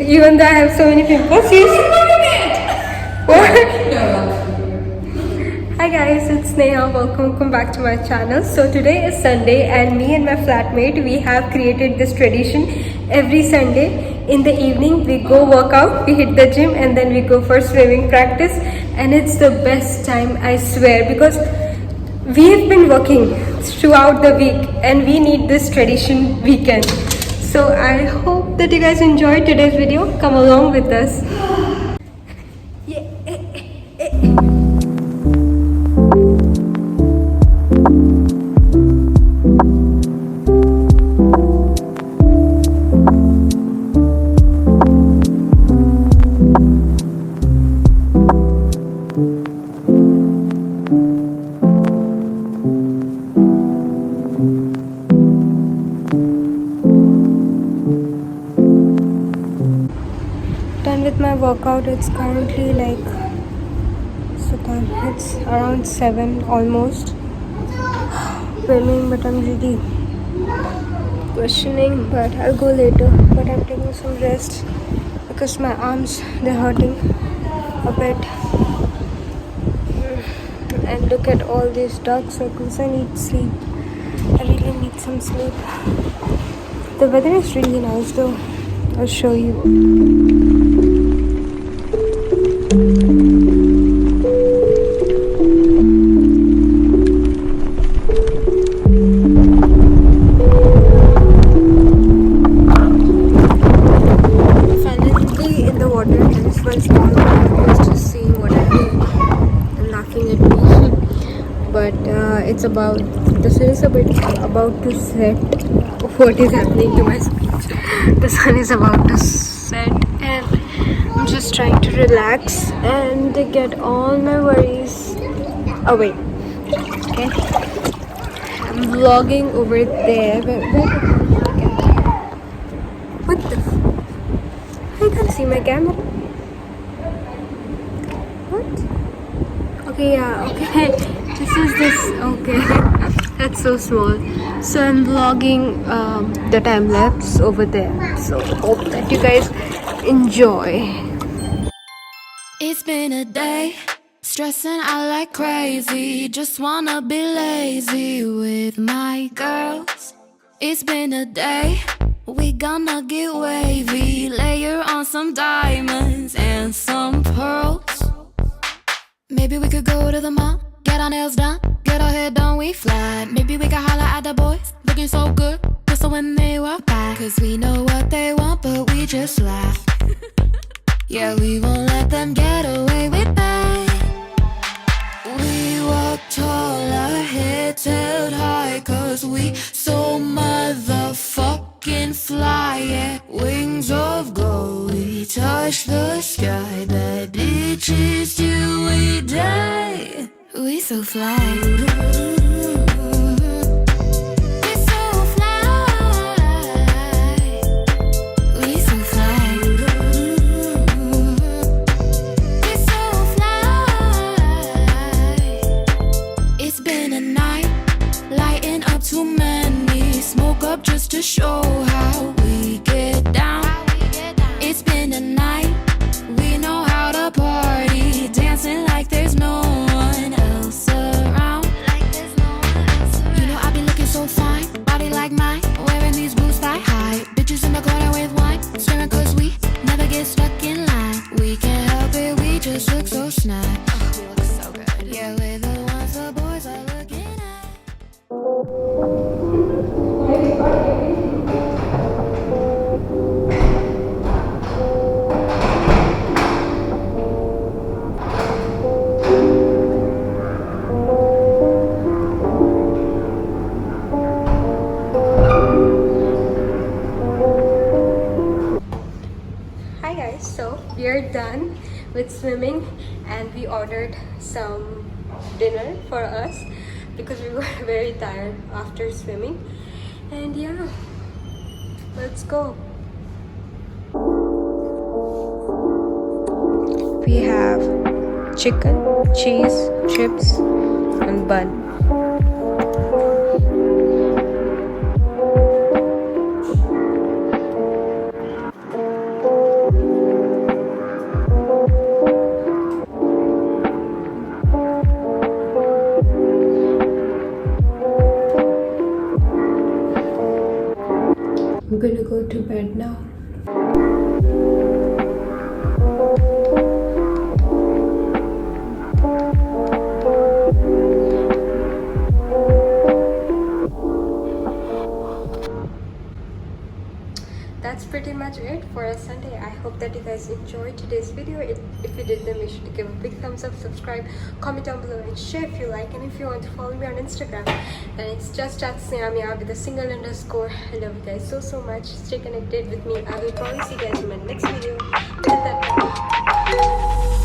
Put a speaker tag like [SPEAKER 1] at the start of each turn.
[SPEAKER 1] Even though I have so many pimples, you what? Hi guys, it's Neha. Welcome back to my channel. So today is Sunday and me and my flatmate, we have created this tradition. Every Sunday in the evening we go work out, we hit the gym and then we go for swimming practice, and it's the best time, I swear, because we've been working throughout the week and we need this tradition weekend. So I hope that you guys enjoyed today's video. Come along with us. Done with my workout. It's currently like it's around 7 almost. Filming, but I'm really questioning, but I'll go later. But I'm taking some rest because my arms, they're hurting a bit. And look at all these dark circles. I need sleep. I really need some sleep. The weather is really nice though. I'll show you. But it's about, the sun is a bit about to set. What is happening to my speech? The sun is about to set and I'm just trying to relax and get all my worries away. Okay, I'm vlogging over there. What the I can't see my camera. What? Okay, yeah, okay. Okay. That's so small. So I'm vlogging the time lapse over there. So hope that you guys enjoy.
[SPEAKER 2] It's been a day, stressing out like crazy. Just wanna be lazy with my girls. It's been a day, we gonna get wavy. Layer on some diamonds and some pearls. Maybe we could go to the mall, get our nails done, get our hair done, we fly. Maybe we could holler at the boys, looking so good, whistle when they walk by. Cause we know what they want, but we just laugh. Yeah, we won't let them get away with that. We walk tall, our heads held high. Cause we so motherfucking fly. Yeah, wings of gold, we touch the sky. Bad bitches till we die. We so fly. Just to show how we get down. It's been a night, we know how to party. Dancing like there's no one else around. You know I be looking so fine, body like mine, wearing these boots thigh high. Bitches in the corner with wine, staring cause we never get stuck in line. We can't help it, we just look so snug. We look so good. Yeah, we're the ones the boys are looking at.
[SPEAKER 1] Hi guys, so we are done with swimming and we ordered some dinner for us because we were very tired after swimming. And yeah, let's go. We have chicken, cheese, chips and bun. to bed now. That's pretty much it for a Sunday. I hope that you guys enjoyed today's video. If you did, then make sure to give a big thumbs up, subscribe, comment down below, and share if you like. And if you want to follow me on Instagram, then it's just at @Snamia with a single underscore. I love you guys so much. Stay connected with me. I will probably see you guys in my next video. Till that time.